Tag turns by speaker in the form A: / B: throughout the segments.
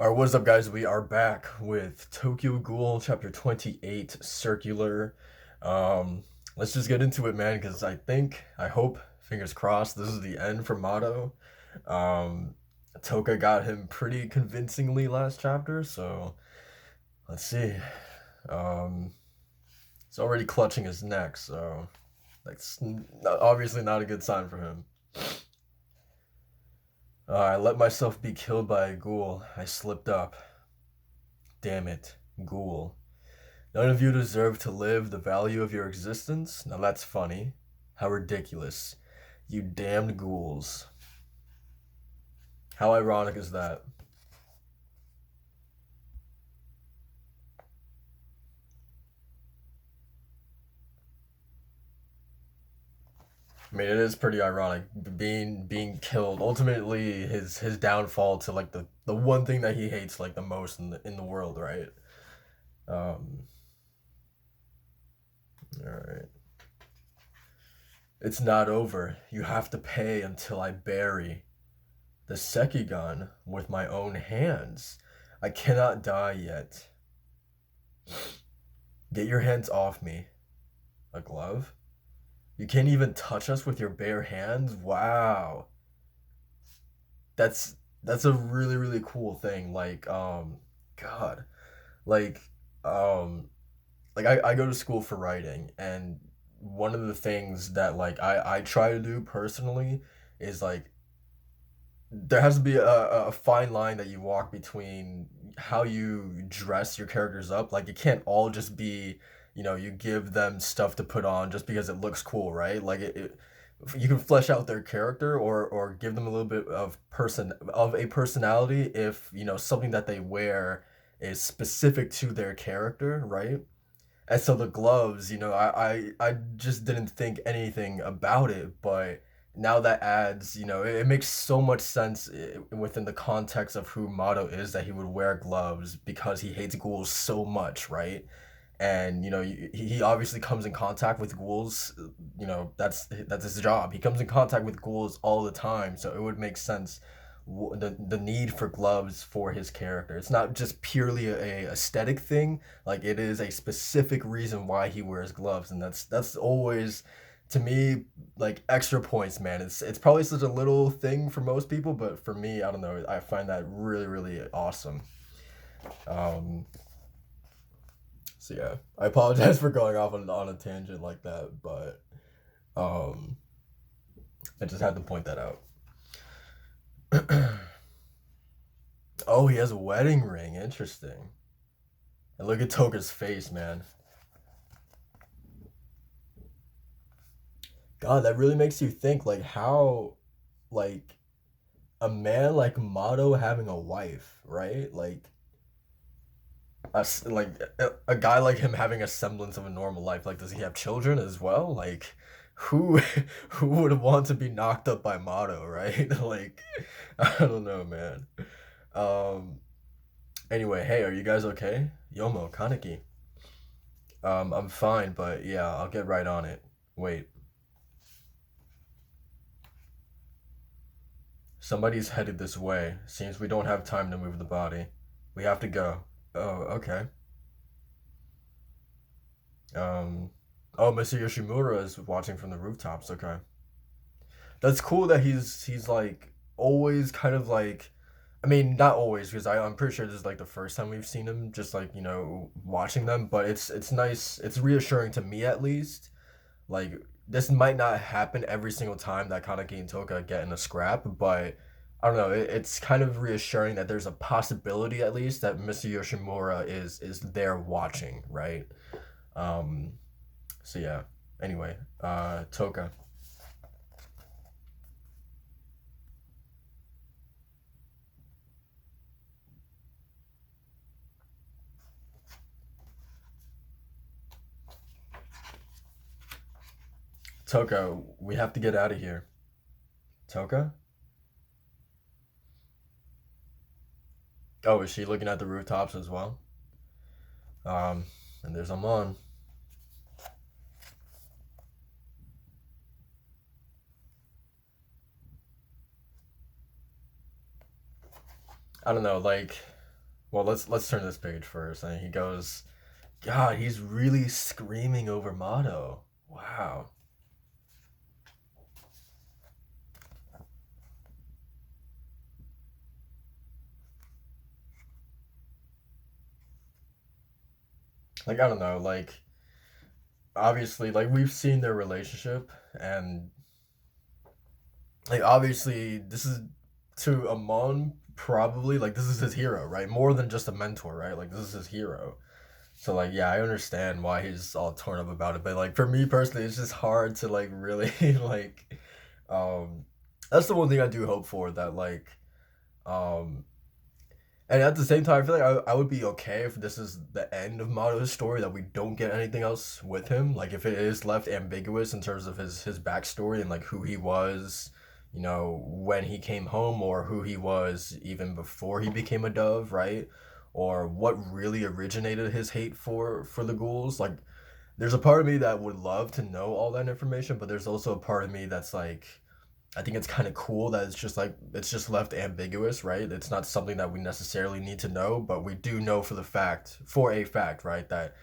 A: Alright, what's up, guys? We are back with Tokyo Ghoul Chapter 28 Circular. Um, let's just get into it, man, because I hope, fingers crossed, this is the end for Mado. Um, Toka got him pretty convincingly last chapter, so let's see. Um, he's already clutching his neck, so that's obviously not a good sign for him. I let myself be killed by a ghoul. I slipped up. Damn it, ghoul. None of you deserve to live the value of your existence? Now that's funny. How ridiculous. You damned ghouls. How ironic is that? I mean, it is pretty ironic being killed. Ultimately, his downfall to like the one thing that he hates like the most in the world, right? Um, all right. It's not over. You have to pay until I bury the Sekigun with my own hands. I cannot die yet. Get your hands off me. A glove? You can't even touch us with your bare hands? Wow. That's a really cool thing. God. Like um I go to school for writing, and one of the things that I try to do personally is like there has to be a fine line that you walk between how you dress your characters up. Like it can't all just be, you give them stuff to put on just because it looks cool, right? You can flesh out their character or give them a little bit of a personality if something that they wear is specific to their character, right? And so the gloves, I just didn't think anything about it, but now that adds, it makes so much sense within the context of who Mado is that he would wear gloves because he hates ghouls so much, right? And he obviously comes in contact with ghouls. That's his job. He comes in contact with ghouls all the time, so it would make sense the need for gloves for his character. It's not just purely a aesthetic thing. Like it is a specific reason why he wears gloves, and that's always to me like extra points, man. It's probably such a little thing for most people, but for me, I don't know. I find that really awesome. Um, so yeah, I apologize for going off on a tangent like that, but um, I just had to point that out. Oh, he has a wedding ring. Interesting. And look at Toka's face, man. God, that really makes you think like how like a man like Mado having a wife, right? A guy like him having a semblance of a normal life. Like, does he have children as well? Like, who who would want to be knocked up by Mado, right? Like, I don't know, man. Um. Anyway, hey, are you guys okay? Yomo, Kaneki. I'm fine, but yeah, I'll get right on it. Wait, somebody's headed this way. Seems we don't have time to move the body. We have to go. Oh, okay. Um, oh, Mr. Yoshimura is watching from the rooftops. Okay, that's cool that he's like always kind of like. I mean, not always because I'm pretty sure this is like the first time we've seen him just like watching them. But it's nice. It's reassuring to me at least. Like this might not happen every single time that Kaneki and Toka get in a scrap, but I don't know. It's kind of reassuring that there's a possibility at least that Mr. Yoshimura is there watching, right? Um, so yeah. Anyway, Toka. Toka, we have to get out of here. Toka? Oh, is she looking at the rooftops as well? Um, and there's Amon. I don't know, like Well, let's turn this page first. And he goes, God, he's really screaming over Mado. Wow. Like I don't know, like obviously like we've seen their relationship and like obviously this is to Amon probably like this is his hero, right? More than just a mentor, right? Like this is his hero. So like yeah, I understand why he's all torn up about it, but like for me personally, it's just hard to like really like um that's the one thing I do hope for that like um and at the same time, I feel like I would be okay if this is the end of Mado's story, that we don't get anything else with him. Like if it is left ambiguous in terms of his backstory and like who he was, you know, when he came home, or who he was even before he became a dove, right? Or what really originated his hate for the ghouls. Like there's a part of me that would love to know all that information, but there's also a part of me that's like I think it's kind of cool that it's just like it's just left ambiguous, right? It's not something that we necessarily need to know, but we do know for a fact, right, that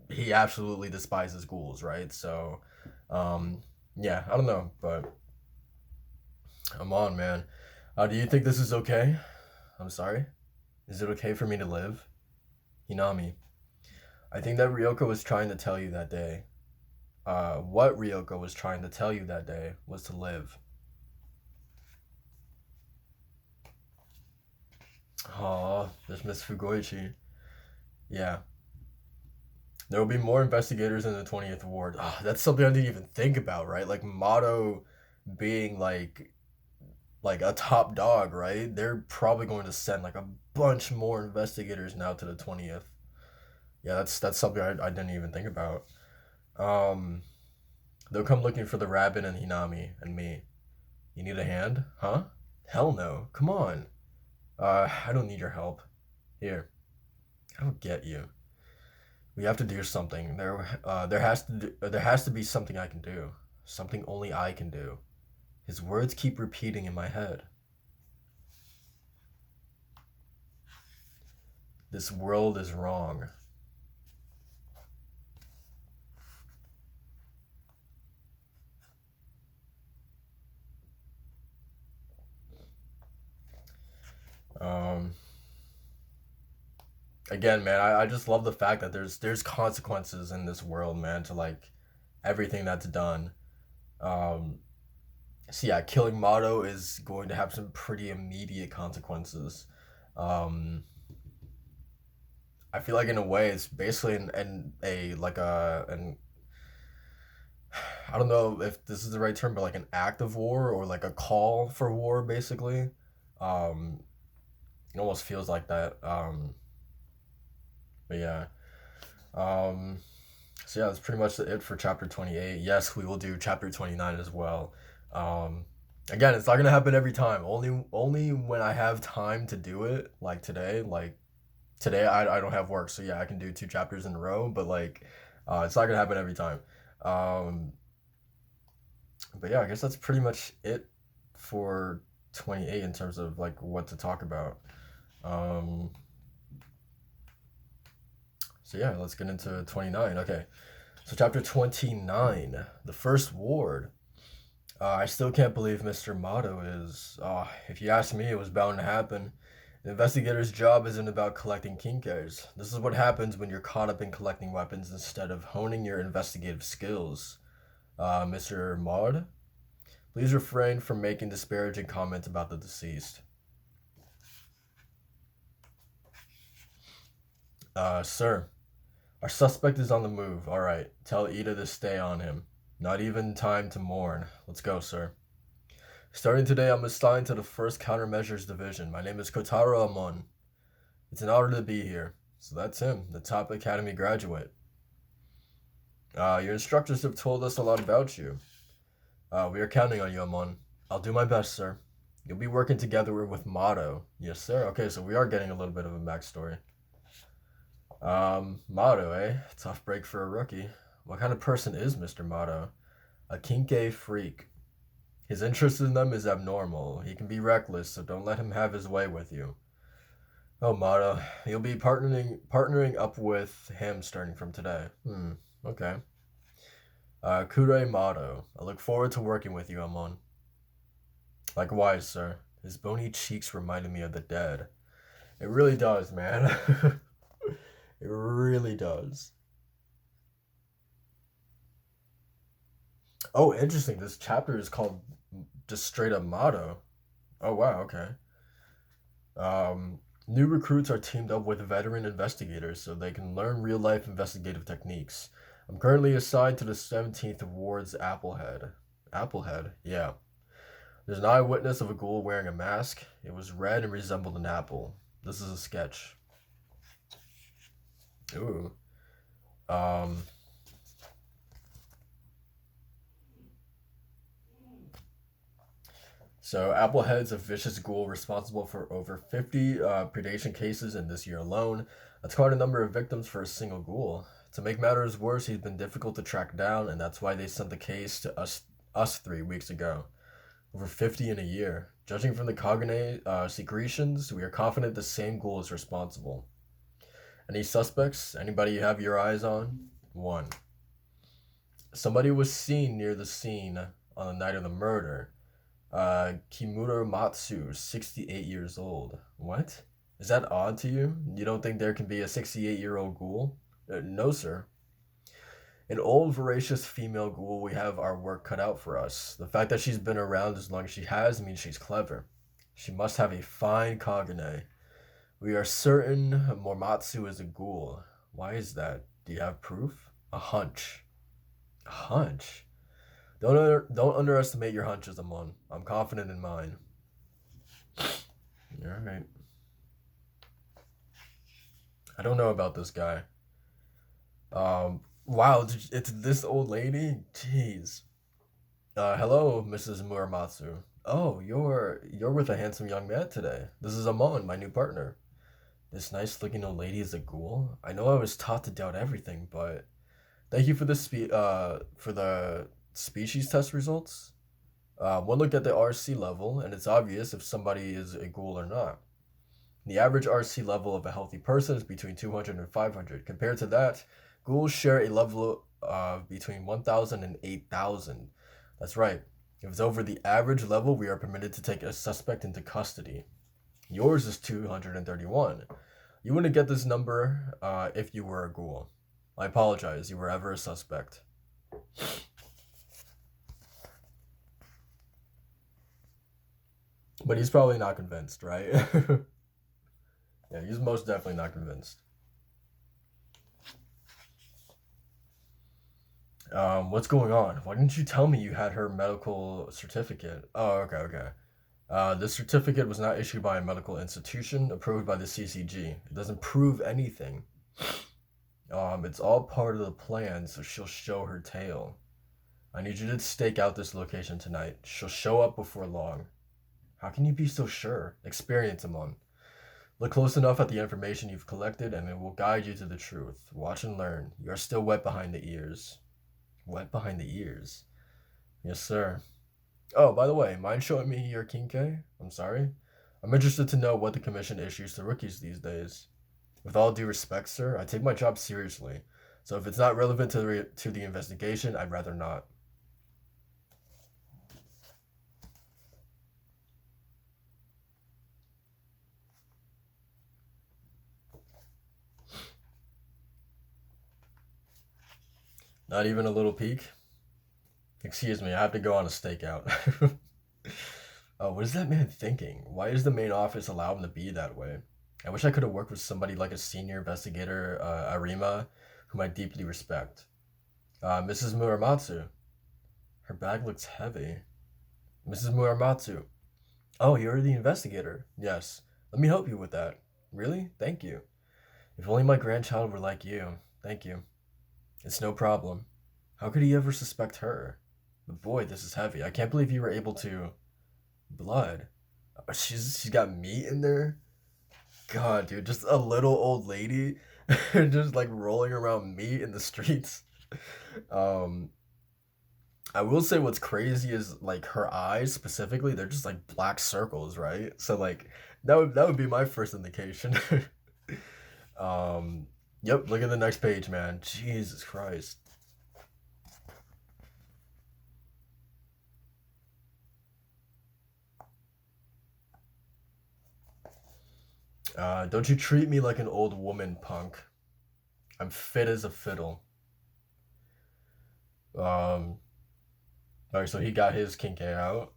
A: he absolutely despises ghouls, right? So, um, yeah, I don't know, but I'm on, man. Do you think this is okay? I'm sorry. Is it okay for me to live? Hinami, I think that Ryoko was trying to tell you that day. What Ryoko was trying to tell you that day was to live. Oh, there's Miss Fugoichi. Yeah, there will be more investigators in the 20th ward. Ah, that's something I didn't even think about, right? Like Motto being like a top dog, right? They're probably going to send like a bunch more investigators now to the 20th. Yeah, that's something I didn't even think about. Um, they'll come looking for the rabbit and Hinami and me. You need a hand? Huh? Hell no. Come on. I don't need your help. Here, I don't get you. We have to do something. There has to be something I can do. Something only I can do. His words keep repeating in my head. This world is wrong. Um, again, man, I just love the fact that there's consequences in this world, man, to like everything that's done. Um, so yeah, killing Mado is going to have some pretty immediate consequences. Um, I feel like in a way it's basically an a like a an I don't know if this is the right term, but like an act of war or like a call for war, basically. Um, it almost feels like that. But yeah. Um, so yeah, that's pretty much it for chapter 28. Yes, we will do chapter 29 as well. Um, again, it's not gonna happen every time. Only when I have time to do it, like today. Like today, I don't have work, so yeah, I can do two chapters in a row. But like, it's not gonna happen every time. Um, but yeah, I guess that's pretty much it for 28 in terms of like what to talk about. Um, so yeah, let's get into 29. Okay, so chapter 29, the first ward. I still can't believe Mr. Motto is. If you ask me, it was bound to happen. The investigator's job isn't about collecting kinkers. This is what happens when you're caught up in collecting weapons instead of honing your investigative skills. Mr. Maud, please refrain from making disparaging comments about the deceased. Sir, our suspect is on the move. All right, tell Ida to stay on him. Not even time to mourn. Let's go, sir. Starting today, I'm assigned to the 1st Countermeasures Division. My name is Kotaro Amon. It's an honor to be here. So that's him, the top academy graduate. Your instructors have told us a lot about you. We are counting on you, Amon. I'll do my best, sir. You'll be working together with Mado. Yes, sir. Okay, so we are getting a little bit of a backstory. Mado, eh? Tough break for a rookie. What kind of person is Mr. Mado? A kinke freak. His interest in them is abnormal. He can be reckless, so don't let him have his way with you. Oh, Mado, you'll be partnering up with him starting from today. Hmm. Okay. Kure Mado. I look forward to working with you, Amon. Likewise, sir. His bony cheeks reminded me of the dead. It really does, man. It really does. Oh, interesting. This chapter is called just straight up Motto. Oh wow, okay. New recruits are teamed up with veteran investigators so they can learn real life investigative techniques. I'm currently assigned to the 17th Ward's Applehead. Applehead, yeah. There's an eyewitness of a ghoul wearing a mask. It was red and resembled an apple. This is a sketch. Ooh. Um, So, Applehead's a vicious ghoul responsible for over 50 predation cases in this year alone. That's quite a number of victims for a single ghoul. To make matters worse, he's been difficult to track down, and that's why they sent the case to us 3 weeks ago. Over 50 in a year. Judging from the cognate secretions, we are confident the same ghoul is responsible. Any suspects? Anybody you have your eyes on? One. Somebody was seen near the scene on the night of the murder. Kimura Matsu, 68 years old. What? Is that odd to you? You don't think there can be a 68-year-old ghoul? No, sir. An old, voracious female ghoul, we have our work cut out for us. The fact that she's been around as long as she has means she's clever. She must have a fine cognate. We are certain Mormatsu is a ghoul. Why is that? Do you have proof? A hunch. A hunch? Don't underestimate your hunches, Amon. I'm confident in mine. All right. I don't know about this guy. Wow, it's this old lady. Jeez. Hello, Mrs. Muramatsu. Oh, you're with a handsome young man today. This is Amon, my new partner. This nice-looking old lady is a ghoul. I know I was taught to doubt everything, but thank you for for the species test results. One looked at the RC level, and it's obvious if somebody is a ghoul or not. The average RC level of a healthy person is between 200 and 500. Compared to that, ghouls share a level of between 1,000 and 8,000. That's right. If it's over the average level, we are permitted to take a suspect into custody. Yours is 231. You wouldn't get this number if you were a ghoul. I apologize, you were ever a suspect. But he's probably not convinced, right? Yeah, he's most definitely not convinced. What's going on? Why didn't you tell me you had her medical certificate? Oh, okay, okay. This certificate was not issued by a medical institution approved by the CCG. It doesn't prove anything. It's all part of the plan, so she'll show her tail. I need you to stake out this location tonight. She'll show up before long. How can you be so sure? Experience, Amon. Look close enough at the information you've collected, and it will guide you to the truth. Watch and learn. You are still wet behind the ears. Wet behind the ears? Yes, sir. Oh, by the way, mind showing me your Kinke? I'm sorry. I'm interested to know what the commission issues to rookies these days. With all due respect, sir, I take my job seriously. So if it's not relevant to the investigation, I'd rather not. Not even a little peek? Excuse me, I have to go on a stakeout. Oh, what is that man thinking? Why does the main office allow him to be that way? I wish I could have worked with somebody like a senior investigator, Arima, whom I deeply respect. Mrs. Muramatsu. Her bag looks heavy. Mrs. Muramatsu. Oh, you're the investigator. Yes. Let me help you with that. Really? Thank you. If only my grandchild were like you. Thank you. It's no problem. How could he ever suspect her? But boy, this is heavy. I can't believe you were able to. Blood. She's got meat in there. God, dude, just a little old lady, just like rolling around meat in the streets. Um, I will say what's crazy is like her eyes specifically, they're just like black circles, right? So like That would be my first indication. um, yep. Look at the next page, man. Jesus Christ. Don't you treat me like an old woman, punk. I'm fit as a fiddle. Um, all right, so he got his kinky out.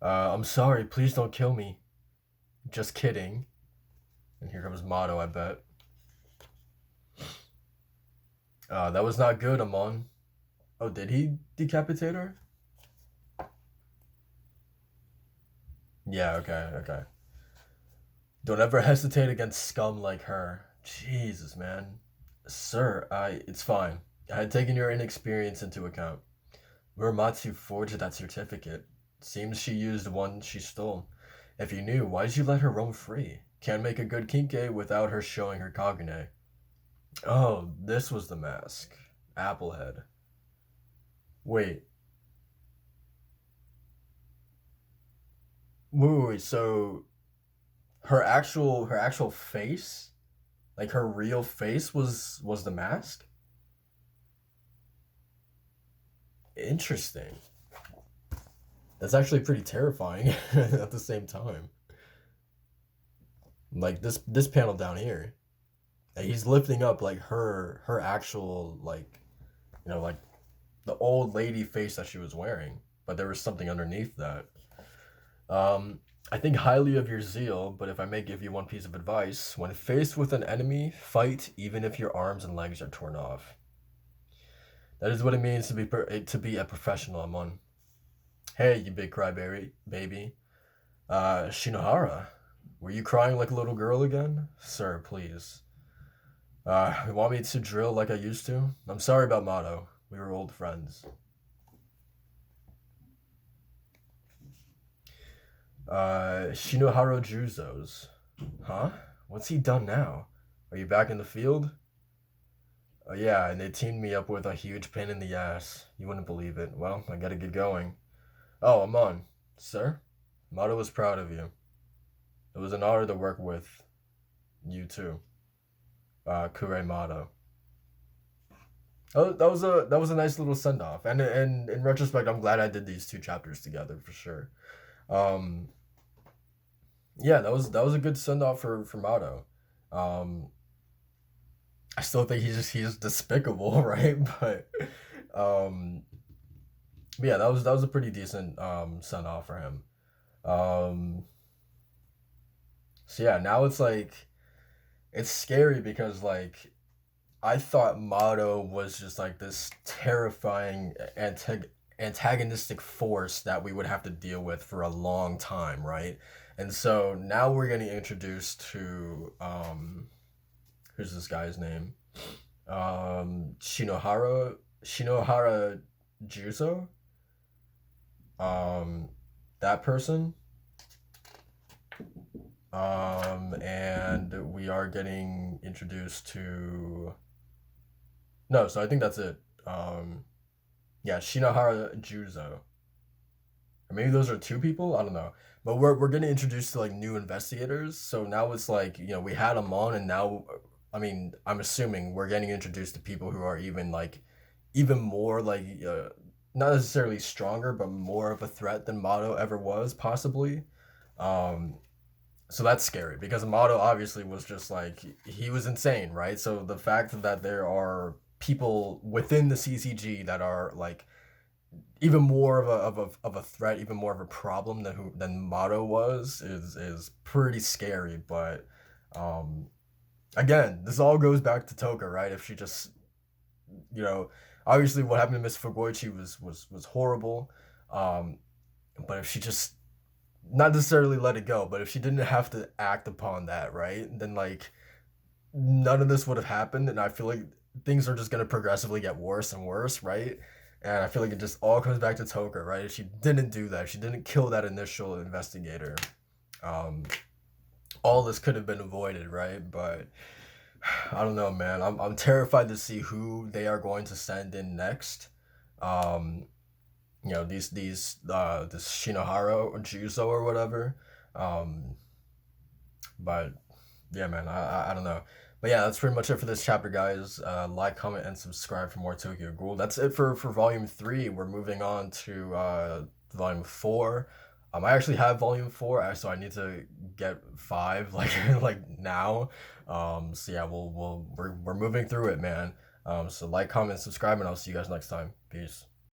A: I'm sorry. Please don't kill me. Just kidding. And here comes Mado, I bet. That was not good, Amon. Oh, did he decapitate her? Yeah, okay, okay. Don't ever hesitate against scum like her. Jesus, man. Sir, it's fine. I had taken your inexperience into account. Muramatsu forged that certificate. Seems she used one she stole. If you knew, why did you let her roam free? Can't make a good kinke without her showing her kagune. Oh, this was the mask. Applehead. Wait, wait, so her actual face, like her real face was the mask? Interesting. That's actually pretty terrifying at the same time. Like this panel down here. He's lifting up like her actual like like the old lady face that she was wearing, but there was something underneath that. Um, I think highly of your zeal, but if I may give you one piece of advice, when faced with an enemy, fight even if your arms and legs are torn off. That is what it means to be a professional, Amon. Hey, you big crybaby baby. Shinohara, were you crying like a little girl again? Sir, please. You want me to drill like I used to? I'm sorry about Mado. We were old friends. Shinohara Juzo's. Huh? What's he done now? Are you back in the field? Yeah, and they teamed me up with a huge pain in the ass. You wouldn't believe it. Well, I gotta get going. Oh, I'm on. Sir? Mado was proud of you. It was an honor to work with you too. Kure Mado. Oh, that was a nice little send off, and in retrospect, I'm glad I did these two chapters together for sure. Um, yeah, that was a good send off for Mado. Um, I still think he's despicable, right? Um, but yeah, that was a pretty decent send off for him. Um, so yeah, now it's like it's scary because like I thought Mado was just like this terrifying antagonistic force that we would have to deal with for a long time, right? And so now we're getting introduced to who's this guy's name? Shinohara Juzo. Um, that person. And we are getting introduced to no, so I think that's it. Yeah, Shinohara Juzo. Or maybe those are two people. I don't know. But we're getting introduced to like new investigators. So now it's like we had them on, and now, I mean, I'm assuming we're getting introduced to people who are even more like not necessarily stronger, but more of a threat than Mado ever was, possibly. Um, so that's scary because Mado obviously was just like he was insane, right? So the fact that there are people within the CCG that are like even more of a threat, even more of a problem than Mado was is pretty scary. But um, again, this all goes back to Toka, right? If she just you know obviously what happened to Miss Fugoichi was horrible, um, but if she just not necessarily let it go, but if she didn't have to act upon that, right, then like none of this would have happened, and I feel like things are just gonna progressively get worse and worse, right? And I feel like it just all comes back to Toka, right? If she didn't do that, if she didn't kill that initial investigator, um, all this could have been avoided, right? But I don't know, man. I'm terrified to see who they are going to send in next. Um, you know, these this Shinohara or Juzo or whatever. Um, but yeah, man, I don't know. But yeah, that's pretty much it for this chapter, guys. Like, comment, and subscribe for more Tokyo Ghoul. That's it for volume 3. We're moving on to volume 4. I actually have volume 4, so I need to get 5 like like now. So yeah, we're moving through it, man. So like, comment, subscribe, and I'll see you guys next time. Peace.